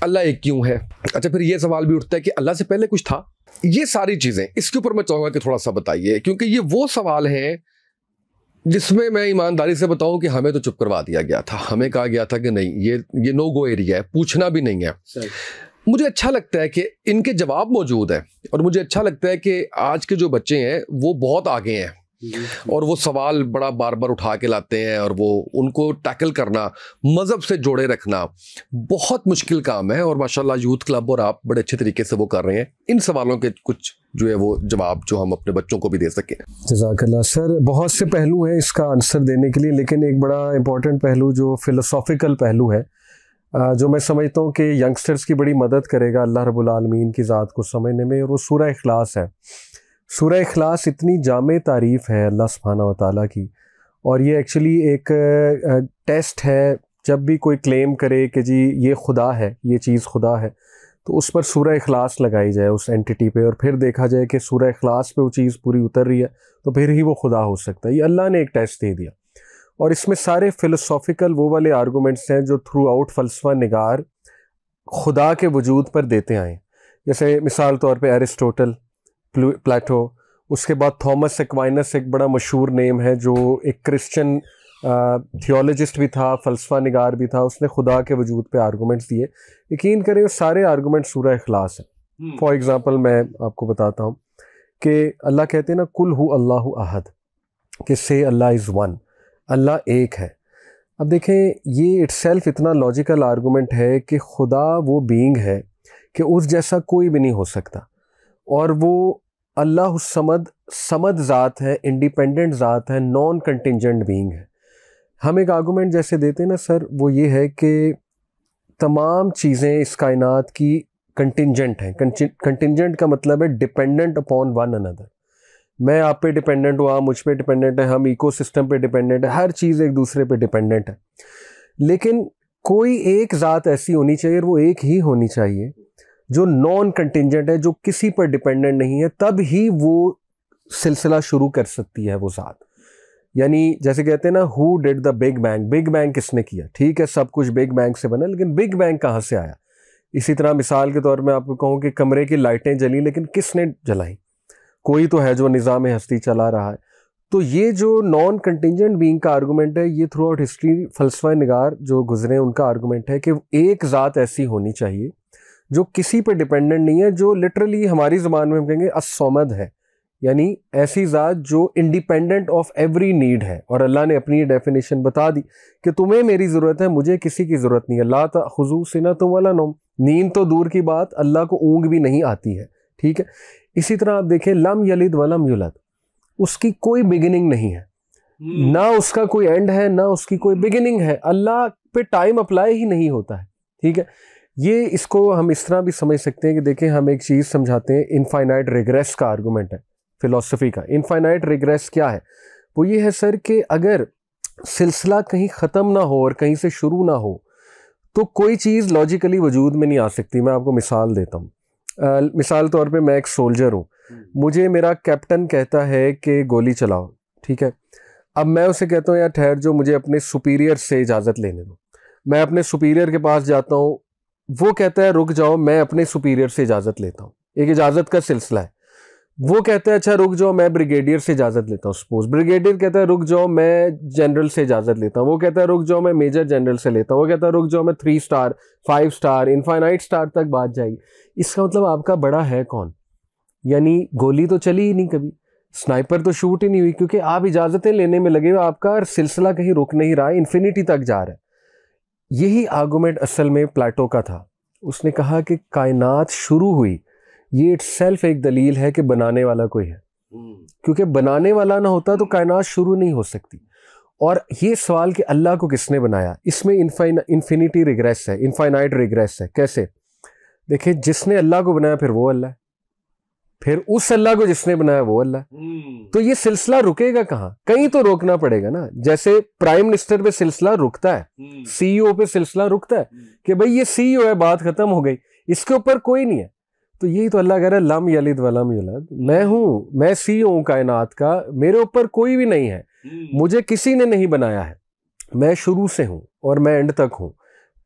अल्लाह एक क्यों है? अच्छा, फिर ये सवाल भी उठता है कि अल्लाह से पहले कुछ था? ये सारी चीज़ें, इसके ऊपर मैं चाहूँगा कि थोड़ा सा बताइए, क्योंकि ये वो सवाल हैं जिसमें मैं ईमानदारी से बताऊं कि हमें तो चुप करवा दिया गया था। हमें कहा गया था कि नहीं, ये नो गो एरिया है, पूछना भी नहीं है। मुझे अच्छा लगता है कि इनके जवाब मौजूद है, और मुझे अच्छा लगता है कि आज के जो बच्चे हैं वो बहुत आगे हैं, और वो सवाल बड़ा बार बार उठा के लाते हैं, और वो उनको टैकल करना, मज़हब से जोड़े रखना बहुत मुश्किल काम है। और माशाल्लाह यूथ क्लब और आप बड़े अच्छे तरीके से वो कर रहे हैं। इन सवालों के कुछ जो है वो जवाब जो हम अपने बच्चों को भी दे सकें। जज़ाकल्लाह सर। बहुत से पहलू हैं इसका आंसर देने के लिए, लेकिन एक बड़ा इंपॉर्टेंट पहलू जो फ़िलोसॉफ़िकल पहलू है, जो मैं समझता हूँ कि यंगस्टर्स की बड़ी मदद करेगा अल्लाह रब्बुल आलमीन की ज़ात को समझने में, और वो सूरह इखलास है। सूरह इखलास इतनी जामे तारीफ़ है अल्लाह सुब्हानहू व तआला की, और ये एक्चुअली एक टेस्ट है। जब भी कोई क्लेम करे कि जी ये खुदा है, ये चीज़ खुदा है, तो उस पर सूरह इखलास लगाई जाए उस एंटिटी पे, और फिर देखा जाए कि सूरह इखलास पे वो चीज़ पूरी उतर रही है, तो फिर ही वो खुदा हो सकता है। ये अल्लाह ने एक टेस्ट दे दिया, और इसमें सारे फ़िलोसॉफ़िकल वो वाले आर्गूमेंट्स हैं जो थ्रू आउट फ़लसफ़ा निगार खुदा के वजूद पर देते आए। जैसे मिसाल तौर पे एरिस्टोटल, प्लेटो, उसके बाद थॉमस एक्वाइनस एक बड़ा मशहूर नेम है जो एक क्रिश्चियन थियोलॉजिस्ट भी था, फ़लसफ़ा निगार भी था। उसने खुदा के वजूद पे आर्गूमेंट्स दिए। यकीन करें वो सारे आर्गूमेंट सूरह इखलास है। फॉर एग्ज़ाम्पल मैं आपको बताता हूँ कि अल्लाह कहते हैं ना, कुल हु अल्लाहु अहद, कि से अल्लाह इज़ वन, अल्लाह एक है। अब देखें, ये इटसेल्फ इतना लॉजिकल आर्गूमेंट है कि खुदा वो बीइंग है कि उस जैसा कोई भी नहीं हो सकता, और वो अल्लाह समद, समद ज़ात है, इंडिपेंडेंट ज़ात है, नॉन कंटिंजेंट बीइंग है। हम एक आर्गूमेंट जैसे देते हैं ना सर, वो ये है कि तमाम चीज़ें इस कायनात की कंटिंजेंट हैं। कंटिंजेंट का मतलब है डिपेंडेंट अपॉन वन अनदर। मैं आप पे डिपेंडेंट हूँ, आप मुझ पे डिपेंडेंट है, हम इकोसिस्टम पे डिपेंडेंट है, हर चीज़ एक दूसरे पे डिपेंडेंट है। लेकिन कोई एक ज़ात ऐसी होनी चाहिए, वो एक ही होनी चाहिए जो नॉन कंटिंजेंट है, जो किसी पर डिपेंडेंट नहीं है, तब ही वो सिलसिला शुरू कर सकती है वो ज़ात। यानी जैसे कहते हैं ना, who did the big bang, big bang किसने किया? ठीक है, सब कुछ बिग बैंग से बना, लेकिन बिग बैंग कहाँ से आया? इसी तरह मिसाल के तौर में आपको कहूँ कि कमरे की लाइटें जली, लेकिन किसने जलाई? कोई तो है जो निज़ाम हस्ती चला रहा है। तो ये जो नॉन कंटिंजेंट बीइंग का आर्गूमेंट है, ये थ्रू आउट हिस्ट्री फ़लसफ़ा निगार जो गुजरे उनका आर्गूमेंट है कि एक ज़ात ऐसी होनी चाहिए जो किसी पे डिपेंडेंट नहीं है, जो लिटरली हमारी ज़बान में हम कहेंगे अस्समद है, यानी ऐसी ज़ात जो इंडिपेंडेंट ऑफ एवरी नीड है। और अल्लाह ने अपनी डेफिनेशन बता दी कि तुम्हें मेरी ज़रूरत है, मुझे किसी की ज़रूरत नहीं है। ला तअख़ुज़ू सिनतुन वला नौम, नींद तो दूर की बात, अल्लाह को ऊँग भी नहीं आती है। ठीक है, इसी तरह आप देखें, लम यलिद वलम युलद, उसकी कोई बिगिनिंग नहीं है, ना उसका कोई एंड है, ना उसकी कोई बिगिनिंग है। अल्लाह पे टाइम अप्लाई ही नहीं होता है। ठीक है, ये इसको हम इस तरह भी समझ सकते हैं कि देखें, हम एक चीज़ समझाते हैं, इनफाइनाइट रिग्रेस का आर्गूमेंट है फ़िलॉसफी का। इनफाइनाइट रिग्रेस क्या है? वो ये है सर कि अगर सिलसिला कहीं ख़त्म ना हो और कहीं से शुरू ना हो, तो कोई चीज़ लॉजिकली वजूद में नहीं आ सकती। मैं आपको मिसाल देता हूँ। मिसाल तौर पे मैं एक सोल्जर हूँ, मुझे मेरा कैप्टन कहता है कि गोली चलाओ। ठीक है, अब मैं उसे कहता हूँ यार ठहर, जो मुझे अपने सुपीरियर से इजाज़त लेने दो। मैं अपने सुपीरियर के पास जाता हूँ, वो कहता है रुक जाओ, मैं अपने सुपीरियर से इजाज़त लेता हूँ। एक इजाज़त का सिलसिला है। वो कहता है अच्छा रुक जाओ, मैं ब्रिगेडियर से इजाज़त लेता हूँ। सपोज ब्रिगेडियर कहता है रुक जाओ, मैं जनरल से इजाज़त लेता हूँ। वो कहता है रुक जाओ, मैं मेजर जनरल से लेता हूँ। वो कहता है रुक जाओ, मैं 3 स्टार 5 स्टार इनफाइनाइट स्टार तक बात जाएगी। इसका मतलब आपका बड़ा है कौन? यानी गोली तो चली ही नहीं कभी, स्नाइपर तो शूट ही नहीं हुई, क्योंकि आप इजाज़तें लेने में लगे हो, आपका सिलसिला कहीं रुक नहीं रहा है, इन्फिनिटी तक जा रहा है। यही आर्गूमेंट असल में प्लेटो का था। उसने कहा कि कायनात शुरू हुई, ये इटसेल्फ एक दलील है कि बनाने वाला कोई है, क्योंकि बनाने वाला ना होता तो कायनात शुरू नहीं हो सकती। और ये सवाल कि अल्लाह को किसने बनाया, इसमें इन्फिनिटी रिग्रेस है, इनफाइनाइट रिग्रेस है। कैसे? देखिए, जिसने अल्लाह को बनाया फिर वो अल्लाह है, फिर उस अल्लाह को जिसने बनाया वो अल्लाह। तो ये सिलसिला रुकेगा कहाँ? कहीं तो रोकना पड़ेगा ना। जैसे प्राइम मिनिस्टर पे सिलसिला रुकता है, सीईओ पे सिलसिला रुकता है कि भाई ये सीईओ है, बात खत्म हो गई, इसके ऊपर कोई नहीं है। तो यही तो अल्लाह कह रहा है, लम यलिद वलम युलद, मैं हूं, मैं सीईओ हूं कायनात का, मेरे ऊपर कोई भी नहीं है, मुझे किसी ने नहीं बनाया है, मैं शुरू से हूं और मैं एंड तक हूं।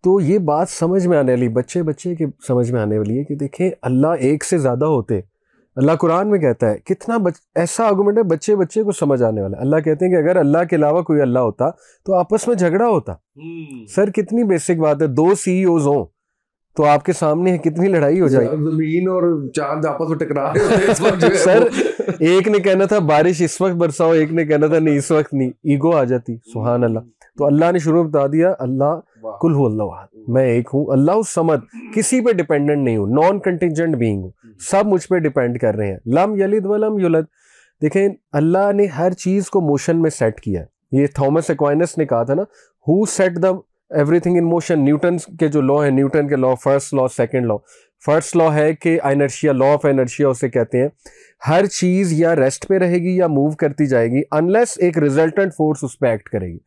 तो ये बात समझ में आने वाली, बच्चे बच्चे के समझ में आने वाली है कि देखें अल्लाह एक से ज़्यादा होते। अल्लाह कुरान में कहता है, कितना ऐसा आर्गुमेंट है बच्चे बच्चे को समझ आने वाला है। अल्लाह कहते हैं कि अगर अल्लाह के अलावा कोई अल्लाह होता तो आपस में झगड़ा होता। सर कितनी बेसिक बात है, 2 CEOs हों तो आपके सामने है, कितनी लड़ाई हो जाएगी। जमीन और चांद आपस में टकरा रहे होते हैं इस वक्त जो है सर एक ने कहना था बारिश इस वक्त बरसाओ, एक ने कहना था नहीं इस वक्त नहीं, ईगो आ जाती। सुभान अल्लाह। तो अल्लाह ने शुरू में बता दिया, अल्लाह कुल हु अल्लाहु अहद, मैं एक हूँ, अल्लाह समद, किसी पे डिपेंडेंट नहीं हूँ, नॉन कंटिजेंट बीइंग हूँ, सब मुझ पे डिपेंड कर रहे हैं। लम यलिद वलम युलद। देखें अल्लाह ने हर चीज को मोशन में सेट किया है। ये थॉमस एक्वाइनस ने कहा था ना, who set the everything in motion. Newton के जो लॉ है, न्यूटन के law, first law, second law. First law है कि इनर्शिया, लॉ ऑफ इनर्शिया उसे कहते हैं। हर चीज या रेस्ट पे रहेगी या मूव करती जाएगी अनलेस एक रिजल्टेंट फोर्स उस पर एक्ट करेगी।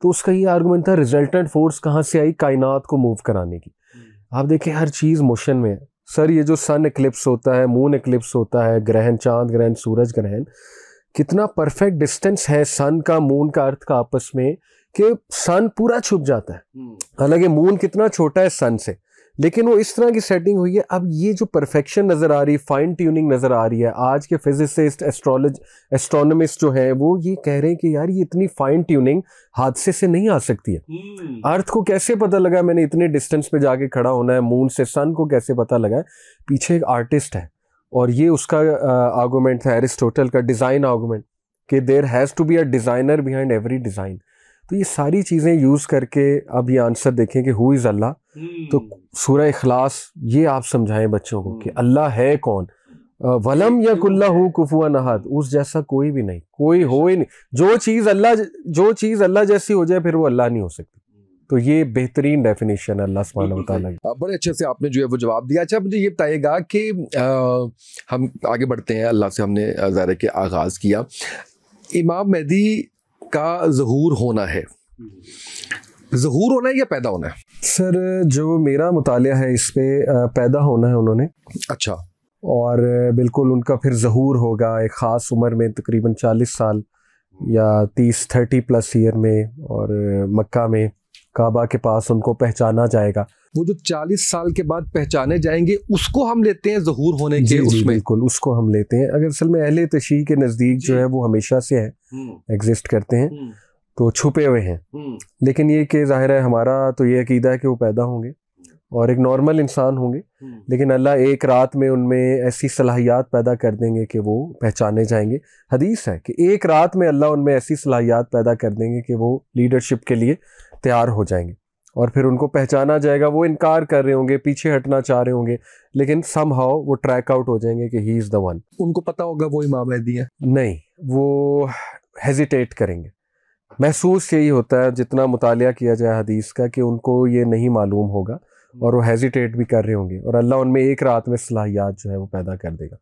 तो उसका ये आर्गुमेंट था, रिजल्टेंट फोर्स कहाँ से आई, कायनात को मूव कराने की। आप देखें हर चीज मोशन में है। सर ये जो सन एक्लिप्स होता है, मून एक्लिप्स होता है, ग्रहण, चांद ग्रहण, सूरज ग्रहण, कितना परफेक्ट डिस्टेंस है सन का, मून का, अर्थ का आपस में कि सन पूरा छुप जाता है। हालांकि मून कितना छोटा है सन से, लेकिन वो इस तरह की सेटिंग हुई है। अब ये जो परफेक्शन नजर आ रही है, फाइन ट्यूनिंग नजर आ रही है, आज के फिजिसिस्ट, एस्ट्रोनॉमिस्ट जो है वो ये कह रहे हैं कि यार ये इतनी फाइन ट्यूनिंग हादसे से नहीं आ सकती है। अर्थ को कैसे पता लगा मैंने इतने डिस्टेंस पे जाके खड़ा होना है, मून से सन को कैसे पता लगा। पीछे एक आर्टिस्ट है और ये उसका आर्गुमेंट था एरिस्टोटल का, डिजाइन आर्गुमेंट, कि there has to be a designer behind every design. तो ये सारी चीजें यूज करके अब ये आंसर देखें कि हु इज अल्लाह। तो सूरह इखलास ये आप समझाएं बच्चों को कि अल्लाह है कौन। वलम या कुल्लाहु कुफुवन अहद, उस जैसा कोई भी नहीं, कोई हो ही नहीं। जो चीज अल्लाह जैसी हो जाए फिर वो अल्लाह नहीं हो सकती। तो ये बेहतरीन डेफिनेशन है अल्लाह सुब्हानहू व तआला की। बड़े अच्छे से आपने जो है वो जवाब दिया। अच्छा मुझे ये बताइएगा कि हम आगे बढ़ते हैं, अल्लाह से हमने ज़ाहिर के आगाज़ किया, इमाम मेहदी का ज़हूर होना है, ज़हूर होना है या पैदा होना है? सर जो मेरा मुतालिया है इस पे पैदा होना है उन्होंने। अच्छा। और बिल्कुल उनका फिर ज़हूर होगा एक ख़ास उम्र में, तकरीबन 40 साल या 30+ ईयर में, और मक्का में काबा के पास उनको पहचाना जाएगा। वो जो 40 साल के बाद पहचाने जाएंगे उसको हम लेते हैं ज़हूर होने के उसमें। बिल्कुल उसको हम लेते हैं। अगर असल में अहले तशरीह के नज़दीक जो है वो हमेशा से है, एग्जिस्ट करते हैं, तो छुपे हुए हैं। लेकिन ये कि ज़ाहिर है हमारा तो ये अकीदा है कि वो पैदा होंगे और एक नॉर्मल इंसान होंगे, लेकिन अल्लाह एक रात में उनमें ऐसी सलाहियात पैदा कर देंगे कि वो पहचाने जाएंगे। हदीस है कि एक रात में अल्लाह उनमें ऐसी सलाहियात पैदा कर देंगे कि वो लीडरशिप के लिए तैयार हो जाएंगे और फिर उनको पहचाना जाएगा। वो इनकार कर रहे होंगे, पीछे हटना चाह रहे होंगे, लेकिन समहाउ वो ट्रैक आउट हो जाएंगे कि ही इज़ द वन। उनको पता होगा वो इमाम मेहदी है? नहीं, वो हेजिटेट करेंगे। महसूस यही होता है जितना मुतालिया किया जाए हदीस का कि उनको ये नहीं मालूम होगा और वो हेजिटेट भी कर रहे होंगे और अल्लाह उनमें एक रात में सलाहियात जो है वो पैदा कर देगा।